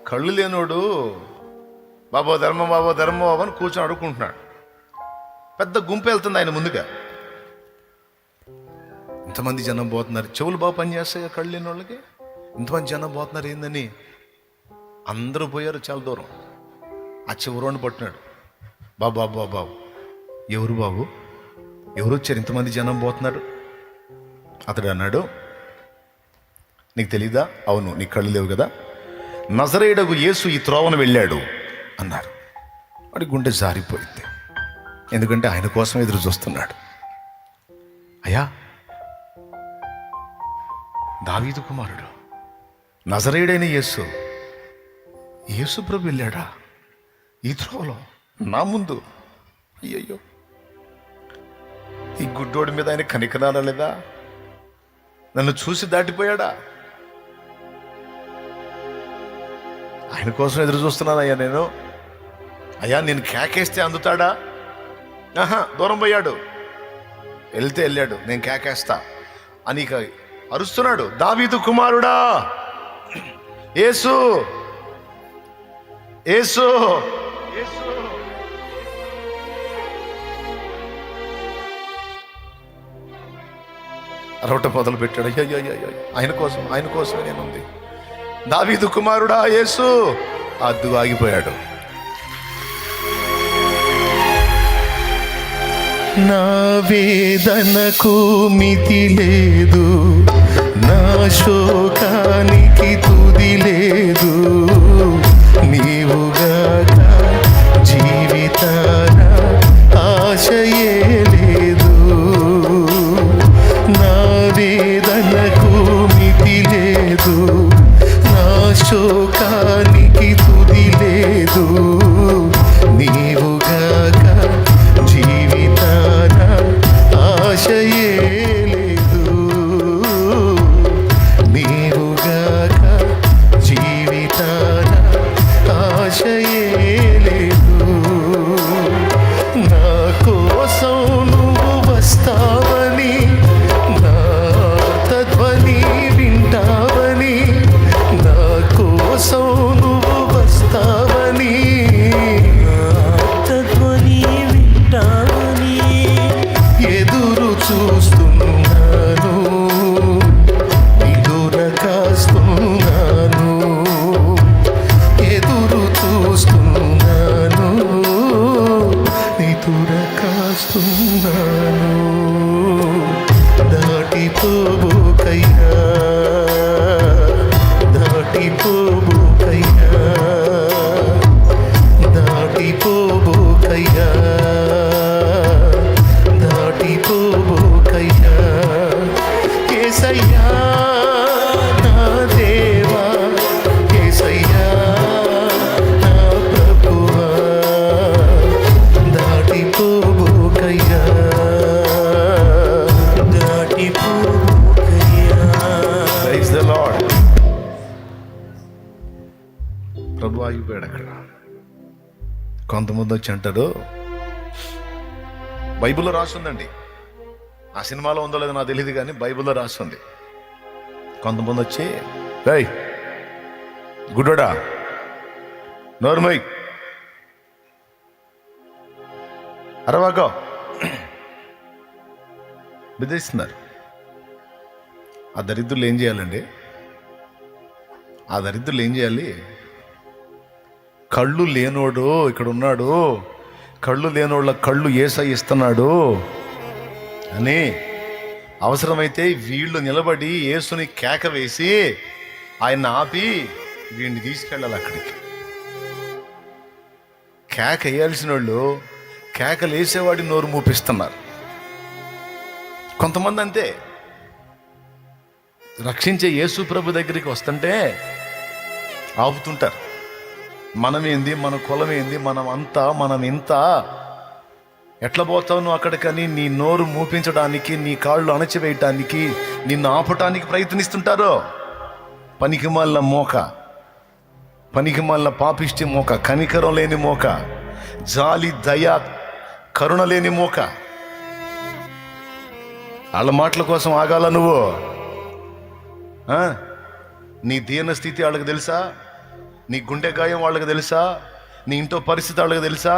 కళ్ళు లేనోడు బాబో ధర్మం బాబో ధర్మం బాబు అని కూర్చొని అడుక్కుంటున్నాడు. పెద్ద గుంపు వెళ్తుంది ఆయన ముందుగా. ఇంతమంది జనం పోతున్నారు, చెవులు బాగా పనిచేస్తాయి కళ్ళు లేని వాళ్ళకి. ఇంతమంది జనం పోతున్నారు ఏందని అందరూ పోయారు చాలా దూరం. ఆ చివరోని పట్టినాడు, బాబు బాబు బాబు బాబు ఎవరు బాబు, ఎవరు వచ్చారు, ఇంతమంది జనం పోతున్నారు. అతడు అన్నాడు, నీకు తెలీదా? అవును, నీ కళ్ళు లేవు కదా. నజరేయుడగు యేసు ఈ త్రోవను వెళ్ళాడు అన్నారు. వాడి గుండె జారిపోయింది, ఎందుకంటే ఆయన కోసం ఎదురు చూస్తున్నాడు. అయ్యా, దావీదు కుమారుడు నజరేయుడైన యేసు, యేసు ప్రభు వెళ్ళాడా ఈ త్రోవలో నా ముందు? అయ్యయ్యో, ఈ గుడ్డోడి మీద ఆయన కనికరాలా లేదా? నన్ను చూసి దాటిపోయాడా? ఆయన కోసం ఎదురు చూస్తున్నానయ్యా నేను. అయ్యా, నేను కేకేస్తే అందుతాడా? ఆహా, దూరం పోయాడు. వెళ్తే వెళ్ళాడు, నేను కేకేస్తా అని ఇక అరుస్తున్నాడు, దావీదు కుమారుడా యేసు, యేసు. అరవట మొదలు పెట్టాడు. అయ్యో, ఆయన కోసమే నేనుంది. దావీదు కుమారుడా యేసు. అద్దు ఆగిపోయాడు. నా వేదనకు మితి లేదు, నా శోకానికి తుది లేదు. నీవుగాక జీవితాన ఆశయే లేదు. నా వేదనకు మితి లేదు, నా శోకానికి తుది లేదు. నీవుగాక జీవితాన ఆశయే లేదు. నీవుగాక జీవితాన ఆశయే లేదు. నా కోసం నువ్వు వస్తావని, నా తధ్వని వింటావని, నా కోసం నువ్వు వస్తావని, తధ్వని వింటావని ఎదురు చూస్తున్నాను, ఎదుర కాస్తున్నాను, ఎదురు చూస్తున్నాను, ఎదుర కాస్తున్నాను. దాటిపోబోకయ్యా, దాటిపోబోకయ్యా, దాటిపోబోకయ్యా, దాటిపోబోకయ్యా. యేసయ్యా నా దేవా, యేసయ్యా నా ప్రభువా, దాటిపోబోకయ్యా, దాటిపోబోకయ్యా. Praise the lord. ప్రభు ఆగిపోయాడు అక్కడ. కొంతమంది వచ్చి అంటారు, బైబిల్లో రాస్తుందండి, ఆ సినిమాలో ఉందో లేదో నాకు తెలియదు కానీ బైబిల్లో రాస్తుంది. కొంతమంది వచ్చి, రేయ్ గుడ్డోడా నోర్మై అరవాకో బెదిరిస్తున్నారు. ఆ దరిద్రులు ఏం చేయాలండి? ఆ దరిద్రులు ఏం చేయాలి? కళ్ళు లేనోడు ఇక్కడ ఉన్నాడు, కళ్ళు లేనోళ్ళ కళ్ళు యేసయ్య ఇస్తున్నాడు అని అవసరమైతే వీళ్ళు నిలబడి యేసుని కేక వేసి ఆయన ఆపి వీడిని తీసుకెళ్ళాలి అక్కడికి. కేక వేయాల్సిన వాళ్ళు కేకలు వేసేవాడి నోరు మూపిస్తున్నారు. కొంతమంది అంతే, రక్షించే యేసు ప్రభు దగ్గరికి వస్తుంటే ఆపుతుంటారు. మనమేంది, మన కులమేంది, మనం అంతా, మనం ఇంత, ఎట్లా పోతావు నువ్వు అక్కడికని నీ నోరు మూపించడానికి, నీ కాళ్ళు అణచివేయటానికి, నిన్ను ఆపటానికి ప్రయత్నిస్తుంటారు. పనికిమాలిన మోక, పనికిమాలిన పాపిష్టి మోక, కనికరం లేని మోక, జాలి దయ కరుణ లేని మోక. వాళ్ళ మాటల కోసం ఆగాల నువ్వు? నీ దీన స్థితి వాళ్ళకి తెలుసా? నీ గుండె గాయం వాళ్ళకి తెలుసా? నీ ఇంట్లో పరిస్థితి వాళ్ళకి తెలుసా?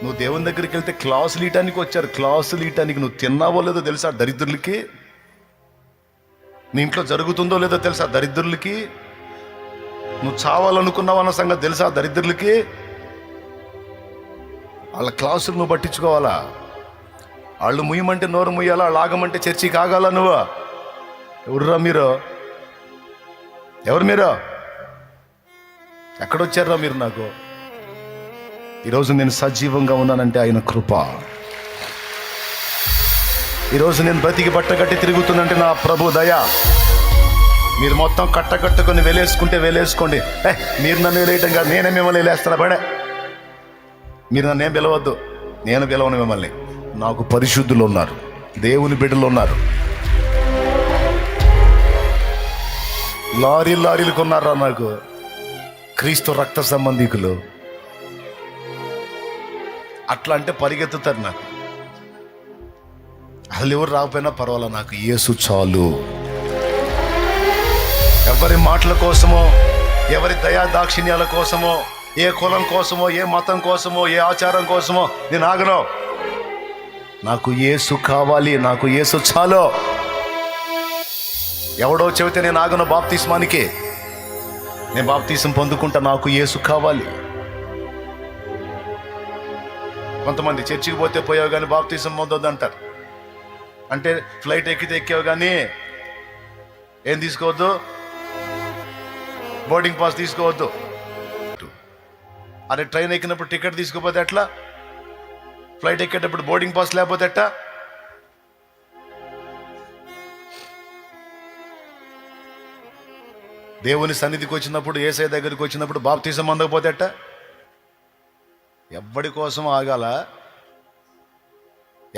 నువ్వు దేవుని దగ్గరికి వెళ్తే క్లాసులు ఇయటానికి వచ్చారు. క్లాసులు ఇయటానికి నువ్వు తిన్నావో లేదో తెలుసా దరిద్రులకి? నీ ఇంట్లో జరుగుతుందో లేదో తెలుసా దరిద్రులకి? నువ్వు చావాలనుకున్నావు అన్న సంగతి తెలుసా దరిద్రులకి? వాళ్ళ క్లాసులు నువ్వు పట్టించుకోవాలా? వాళ్ళు ముయ్యమంటే నోరు ముయ్యాలా? వాళ్ళు ఆగమంటే చర్చికి ఆగాల నువ్వు? ఎవరురా మీరు? ఎవరు మీరు? ఎక్కడొచ్చారా మీరు? నాకు ఈరోజు నేను సజీవంగా ఉన్నానంటే ఆయన కృప. ఈరోజు నేను బ్రతికి బట్టగట్టి తిరుగుతుందంటే నా ప్రభు దయ. మీరు మొత్తం కట్టకట్టుకొని వెలేసుకుంటే వెలేసుకోండి. మీరు నన్ను వెలేయటం కాదు, నేనే మిమ్మల్ని వెలేస్తాను. పడే మీరు నన్నేం పిలవద్దు, నేను పిలవను మిమ్మల్ని. నాకు పరిశుద్ధులు ఉన్నారు, దేవుని బిడ్డలు ఉన్నారు. లారీలు కొన్నారా నాకు? క్రీస్తు రక్త సంబంధికులు. అట్లా అంటే పరిగెత్తుతారు నాకు. అసలు ఎవరు రాకపోయినా పర్వాలా, నాకు యేసు చాలు. ఎవరి మాటల కోసమో, ఎవరి దయా దాక్షిణ్యాల కోసమో, ఏ కులం కోసమో, ఏ మతం కోసమో, ఏ ఆచారం కోసమో నేను ఆగను. నాకు యేసు కావాలి, నాకు యేసు చాలు. ఎవడో చెబితే నేను ఆగను బాప్తిస్మానికి. నేను బాప్తిసం పొందుకుంటా, నాకు యేసు కావాలి. కొంతమంది చర్చికి పోతే పోయావు కానీ బాప్తిసం పొందొద్దు అంటారు. అంటే ఫ్లైట్ ఎక్కితే ఎక్కావు కానీ ఏం తీసుకోవద్దు? బోర్డింగ్ పాస్ తీసుకోవద్దు. అరే ట్రైన్ ఎక్కినప్పుడు టికెట్ తీసుకోపోతే ఎట్లా? ఫ్లైట్ ఎక్కేటప్పుడు బోర్డింగ్ పాస్ లేకపోతే ఎట్టా? దేవుని సన్నిధికి వచ్చినప్పుడు, యేసయ్య దగ్గరికి వచ్చినప్పుడు బాప్తిసం అందకపోతే ఎట్టా? ఎవడి కోసం ఆగాల?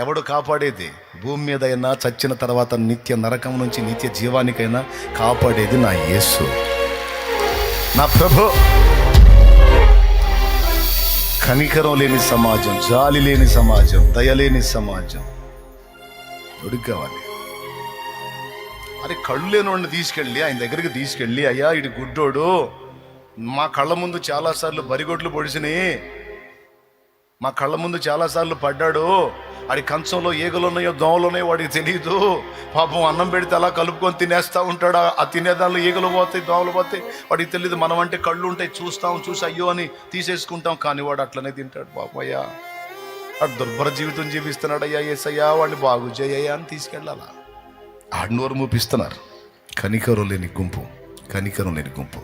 ఎవడు కాపాడేది? భూమి మీద అయినా చచ్చిన తర్వాత నిత్య నరకం నుంచి నిత్య జీవానికైనా కాపాడేది నా యేసు, నా ప్రభు. కనికరం లేని సమాజం, జాలి లేని సమాజం, దయలేని సమాజం ఎవడికి కావాలి? అరే కళ్ళు లేని వాడిని తీసుకెళ్ళి ఆయన దగ్గరికి తీసుకెళ్ళి, అయ్యా ఇటు గుడ్డోడు, మా కళ్ళ ముందు చాలాసార్లు బరిగొడ్లు పొడిచినాయి, మా కళ్ళ ముందు చాలాసార్లు పడ్డాడు, ఆడి కంచంలో ఈగలున్నాయో దోమలున్నాయో వాడికి తెలియదు, పాపం అన్నం పెడితే అలా కలుపుకొని తినేస్తూ ఉంటాడు, ఆ తినేదానిలో ఈగలు పోతాయి, దోమలు పోతాయి, వాడికి తెలియదు. మనం అంటే కళ్ళు ఉంటాయి, చూసి అయ్యో అని తీసేసుకుంటాం, కానీ వాడు అట్లనే తింటాడు. పాపం అయ్యా వాడు దుర్భర జీవితం జీవిస్తున్నాడు, అయ్యా యేసయ్యా వాడిని బాగు చేయయ్యా అని తీసుకెళ్ళాలా? ఆడి నోరు మూపిస్తున్నారు. కనికరం లేని గుంపు, కనికరం లేని గుంపు,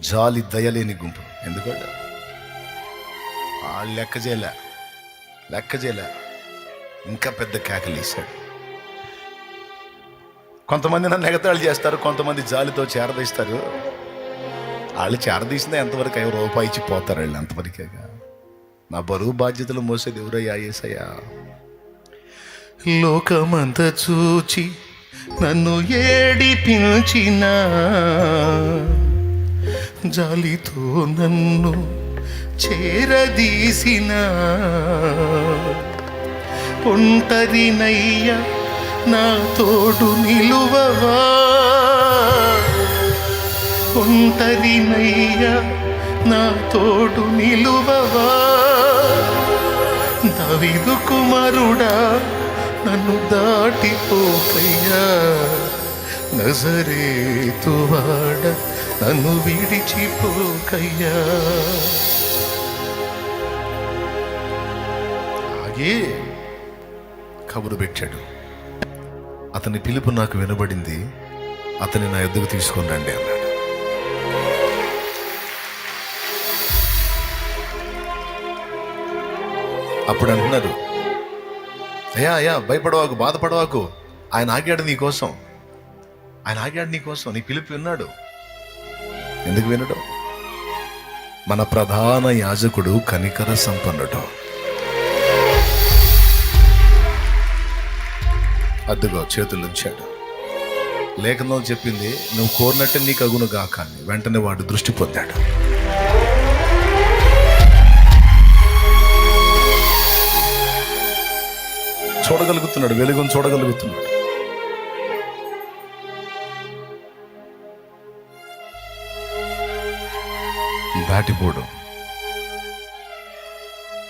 జాలి దయలేని గుంపు. ఎందుకంటే వాళ్ళు లెక్క చేయలే, ఇంకా పెద్ద కేకలు వేశాడు. కొంతమంది నన్ను ఎగతాళి చేస్తారు, కొంతమంది జాలితో చేరదీస్తారు. వాళ్ళు చేరదీసిందే ఎంతవరకు? అయ్యో రూపాయి ఇచ్చి పోతారు వాళ్ళు, అంతవరకేగా. నా బరువు బాధ్యతలు మోసేది ఎవరయ్యా? యేసయ్యా. లోకమంత చూచి నన్ను ఏడిపించిన, జాలితో నన్ను చేరదీసిన, ఒంటరినయ్య నా తోడు నిలువవా, ఒంటరినయ్య నా తోడు నిలువవా, దావీదు కుమారుడా నన్ను దాటిపోకయ్యా, నజరేతువాడ నన్ను విడిచిపోకయ్యా. ఆగే కబురు పెట్టాడు. అతని పిలుపు నాకు వినబడింది, అతని నా ఎద్దుకు తీసుకొని రండి అన్నాడు. అప్పుడు అంటున్నారు, అయ్యా భయపడవాకు, బాధపడవాకు, ఆయన ఆగాడు నీకోసం, ఆయన ఆగాడు నీకోసం, నీ పిలుపు విన్నాడు. ఎందుకు వినడు? మన ప్రధాన యాజకుడు కనికర సంపన్నుడు. అద్దుగో చేతులుంచాడు. లేఖనం చెప్పింది, నువ్వు కోరినట్టే నీకు అగును గాక అని. వెంటనే వాడు దృష్టి పొందాడు. చూడగలుగుతున్నాడు, వెలుగును చూడగలుగుతున్నాడు. దాటిపోడు.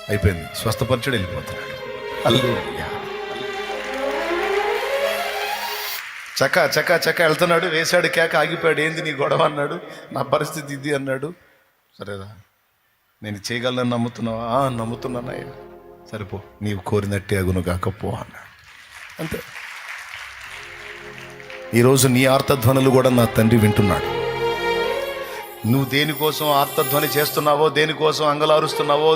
అయిపోయింది, స్వస్థపరచుడు, వెళ్ళిపోతున్నాడు. హల్లెలూయా. చక్క చక్క చక్క వెళ్తున్నాడు, వేశాడు కేక, ఆగిపోయాడు. ఏంది నీ గొడవ అన్నాడు. నా పరిస్థితి ఇది అన్నాడు. సరేదా, నేను చేయగలను నమ్ముతున్నావా? నమ్ముతున్నానయ్యా. సరిపో, నీవు కోరినట్టే అగును కాకపో అన్నాడు. అంతే. ఈరోజు నీ ఆర్తధ్వనులు కూడా నా తండ్రి వింటున్నాడు. నువ్వు దేనికోసం ఆర్తధ్వని చేస్తున్నావో, దేనికోసం అంగలారుస్తున్నావో,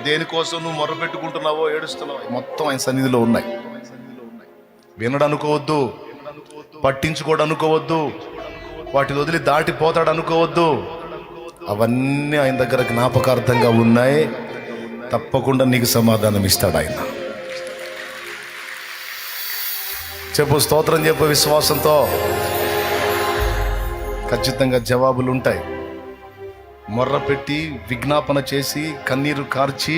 దేనికోసం నువ్వు మొర్రపెట్టుకుంటున్నావో, ఏడుస్తున్నావో, మొత్తం ఆయన సన్నిధిలో ఉన్నాయి. వినడు అనుకోవద్దు, పట్టించుకోడు అనుకోవద్దు, వాటిని వదిలి దాటిపోతాడు అనుకోవద్దు. అవన్నీ ఆయన దగ్గర జ్ఞాపకార్థంగా ఉన్నాయి. తప్పకుండా నీకు సమాధానం ఇస్తాడు ఆయన. చెప్పు, స్తోత్రం చెప్పు. విశ్వాసంతో ఖచ్చితంగా జవాబులు ఉంటాయి. మొర్ర పెట్టి విజ్ఞాపన చేసి కన్నీరు కార్చి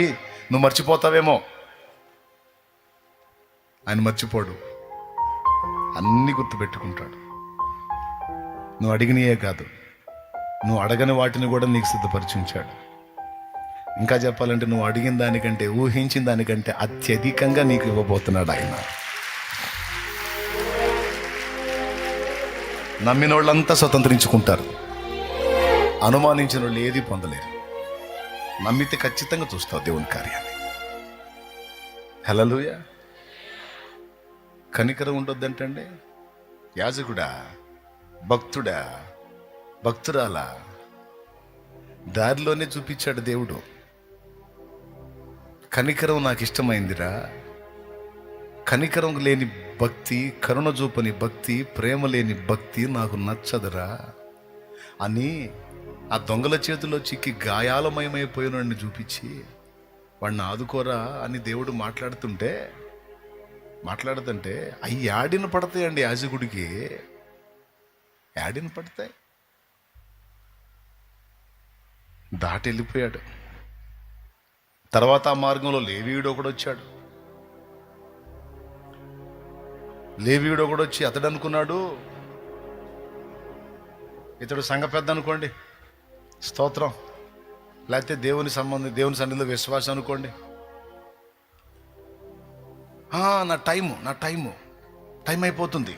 నువ్వు మర్చిపోతావేమో, ఆయన మర్చిపోడు. అన్నీ గుర్తుపెట్టుకుంటాడు. నువ్వు అడిగినయే కాదు, నువ్వు అడగని వాటిని కూడా నీకు సిద్ధపరిచి ఉంచాడు. ఇంకా చెప్పాలంటే నువ్వు అడిగిన దానికంటే, ఊహించిన దానికంటే అత్యధికంగా నీకు ఇవ్వబోతున్నాడు ఆయన. నమ్మిన వాళ్ళంతా స్వతంత్రించుకుంటారు, అనుమానించిన వాళ్ళు ఏది పొందలేరు. నమ్మితే ఖచ్చితంగా చూస్తావు దేవుని కార్యాన్ని. హల్లెలూయా. కనికరం ఉండొద్దంటండి. యాజకుడా, భక్తుడా, భక్తురాలా, దారిలోనే చూపించాడు దేవుడు. కనికరం నాకు ఇష్టమైందిరా, కనికరం లేని భక్తి, కరుణ చూపని భక్తి, ప్రేమ లేని భక్తి నాకు నచ్చదురా అని ఆ దొంగల చేతిలో చిక్కి గాయాలమయమైపోయినోడిని చూపించి వాడిని ఆదుకోరా అని దేవుడు మాట్లాడుతుంటే అవి యాడిన పడతాయండి. యాజకుడికి యాడిన పడతాయి. దాటి వెళ్ళిపోయాడు. తర్వాత ఆ మార్గంలో లేవీయుడు ఒకడు వచ్చాడు. లేవీయుడు ఒకడు వచ్చి అతడు అనుకున్నాడు, ఇతడు సంఘ పెద్ద అనుకోండి, స్తోత్రం, లేకపోతే దేవుని సన్నిధిలో విశ్వాసం అనుకోండి. నా టైం అయిపోతుంది,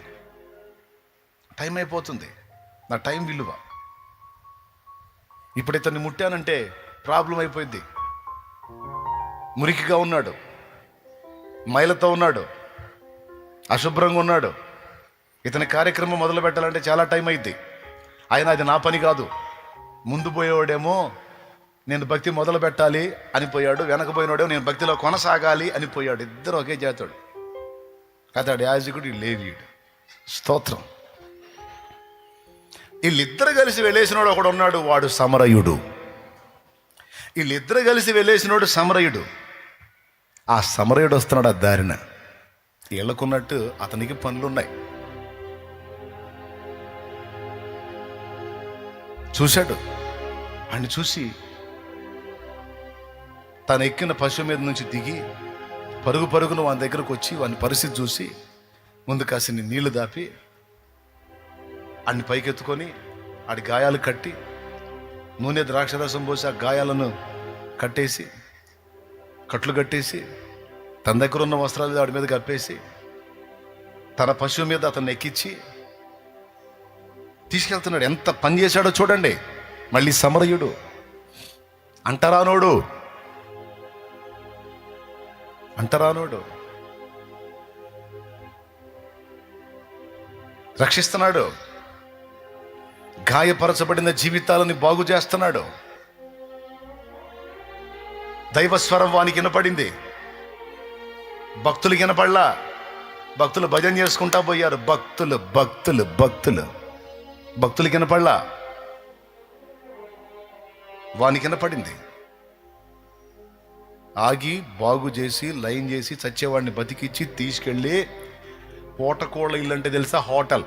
నా టైం విలువ. ఇప్పుడు ఇతన్ని ముట్టానంటే ప్రాబ్లం అయిపోయింది. మురికిగా ఉన్నాడు, మైలతో ఉన్నాడు, అశుభ్రంగా ఉన్నాడు. ఇతని కార్యక్రమం మొదలు పెట్టాలంటే చాలా టైం అయింది. ఆయన అది నా పని కాదు. ముందు పోయేవాడేమో నేను భక్తి మొదలు పెట్టాలి అని పోయాడు, వెనకపోయినాడేమో నేను భక్తిలో కొనసాగాలి అని పోయాడు. ఇద్దరు ఒకే జాతుడు. అతడు యాజకుడు, లేవీయుడు. స్తోత్రం. వీళ్ళిద్దరు కలిసి వెళ్ళేసినోడు ఒకడు ఉన్నాడు, వాడు సమరయుడు. వీళ్ళిద్దరు కలిసి వెళ్ళేసినోడు సమరయుడు. ఆ సమరయుడు వస్తున్నాడు ఆ దారిన. వీళ్ళకున్నట్టు అతనికి పనులున్నాయి. చూశాడు. ఆయన చూసి తను ఎక్కిన పశువు మీద నుంచి దిగి పరుగును వాని దగ్గరకు వచ్చి వాని పరిస్థితి చూసి ముందు కాసిని నీళ్లు దాపి అన్ని పైకెత్తుకొని ఆడి గాయాలు కట్టి నూనె ద్రాక్షరసం పోసి ఆ గాయాలను కట్లు కట్టేసి తన దగ్గర ఉన్న వస్త్రాలు వాడి మీద కప్పేసి తన పశువు మీద అతన్ని ఎక్కించి తీసుకెళ్తున్నాడు. ఎంత పని చేశాడో చూడండి. మళ్ళీ సమరయుడు, అంటరానోడు, రక్షిస్తున్నాడు. గాయపరచబడిన జీవితాలని బాగు చేస్తున్నాడు. దైవస్వరం వానికి వినపడింది, భక్తులు వినపడలా. భక్తులు భజన చేసుకుంటా పోయారు. భక్తులు వినపడలా, వానికి వినపడింది. ఆగి బాగు చేసి లైన్ చేసి చచ్చేవాడిని బతికిచ్చి తీసుకెళ్ళి పూటకోళ్ళ ఇల్లు అంటే తెలుసా, హోటల్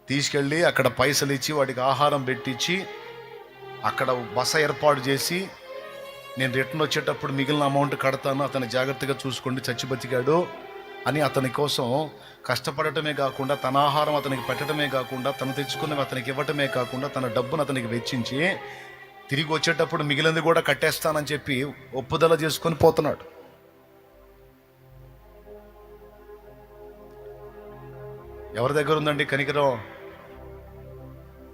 తీసుకెళ్ళి అక్కడ పైసలు ఇచ్చి వాడికి ఆహారం పెట్టించి అక్కడ బస ఏర్పాటు చేసి నేను రిటర్న్ వచ్చేటప్పుడు మిగిలిన అమౌంట్ కడతాను, అతను జాగ్రత్తగా చూసుకోండి, చచ్చి బతికాడు అని అతని కోసం కష్టపడటమే కాకుండా తన ఆహారం అతనికి పెట్టడమే కాకుండా తను తెచ్చుకున్నవి అతనికి ఇవ్వటమే కాకుండా తన డబ్బును అతనికి వెచ్చించి తిరిగి వచ్చేటప్పుడు మిగిలింది కూడా కట్టేస్తానని చెప్పి ఒప్పుదల చేసుకొని పోతున్నాడు. ఎవరి దగ్గర ఉందండి కనికరం?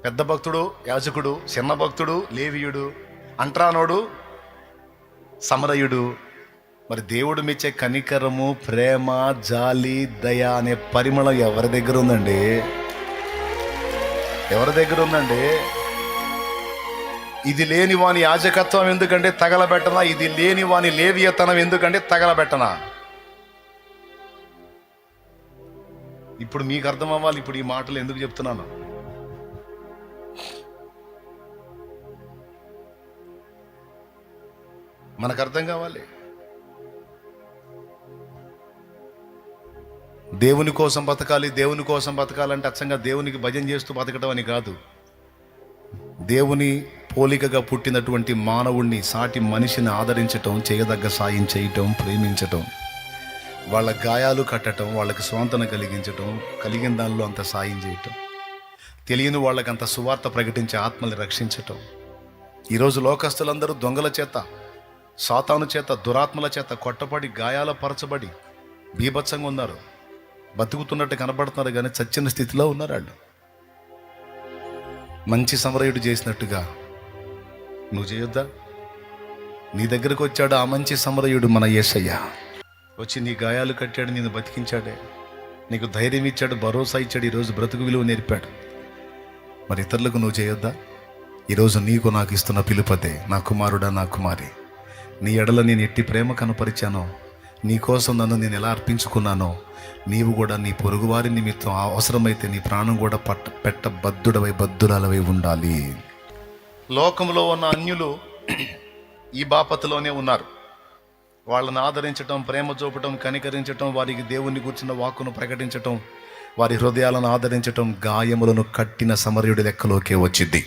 పెద్ద భక్తుడు యాజకుడు, చిన్న భక్తుడు లేవీయుడు, అంట్రానోడు సమరయుడు. మరి దేవుడు మెచ్చే కనికరము, ప్రేమ, జాలి, దయ అనే పరిమళం ఎవరి దగ్గర ఉందండి? ఎవరి దగ్గర ఉందండి? ఇది లేని వాని యాజకత్వం ఎందుకంటే తగలబెట్టనా? ఇది లేని వాని లేవియతనం ఎందుకంటే తగలబెట్టనా? ఇప్పుడు మీకు అర్థం అవ్వాలి ఇప్పుడు ఈ మాటలు ఎందుకు చెప్తున్నాను. మనకు అర్థం కావాలి. దేవుని కోసం బతకాలి, దేవుని కోసం బతకాలంటే అచ్చంగా దేవునికి భజన చేస్తూ బతకడం అని కాదు. దేవుని పోలికగా పుట్టినటువంటి మానవుణ్ణి, సాటి మనిషిని ఆదరించటం, చేయదగ్గ సాయం చేయటం, ప్రేమించటం, వాళ్ళ గాయాలు కట్టడం, వాళ్ళకి స్వాంతన కలిగించటం, కలిగిన దానిలో అంత సాయం చేయటం, తెలియని వాళ్ళకి అంత సువార్త ప్రకటించి ఆత్మల్ని రక్షించటం. ఈరోజు లోకస్తులందరూ దొంగల చేత, సాతాను చేత, దురాత్మల చేత కొట్టబడి గాయాల పరచబడి బీభత్సంగా ఉన్నారు. బతుకుతున్నట్టు కనబడుతున్నారు కానీ చచ్చిన స్థితిలో ఉన్నారు వాళ్ళు. మంచి సమరయుడు చేసినట్టుగా నువ్వు చేయొద్దా? నీ దగ్గరకు వచ్చాడు ఆ మంచి సమరయుడు, మన యేసయ్య. వచ్చి నీ గాయాలు కట్టాడు, నిన్ను బతికించాడే, నీకు ధైర్యం ఇచ్చాడు, భరోసా ఇచ్చాడు, ఈరోజు బ్రతుకు విలువ నేర్పాడు. మరి ఇతరులకు నువ్వు చేయొద్దా? ఈరోజు నీకు నాకు ఇస్తున్న పిలుపతే, నా కుమారుడా, నా కుమారి, నీ ఎడల నేను ఎట్టి ప్రేమ కనపరిచానో, నీకోసం నన్ను నేను ఎలా అర్పించుకున్నానో, నీవు కూడా నీ పొరుగువారి నిమిత్తం అవసరమైతే నీ ప్రాణం కూడా పెట్టబద్ధుడవై బద్ధురాలవై ఉండాలి. లోకంలో ఉన్న అన్యులు ఈ బాపతలోనే ఉన్నారు. వాళ్ళని ఆదరించటం, ప్రేమ చూపటం, కనికరించటం, వారికి దేవుని గుర్చిన వాక్కును ప్రకటించటం, వారి హృదయాలను ఆదరించటం గాయములను కట్టిన సమరయుడి లెక్కలోకే వచ్చింది.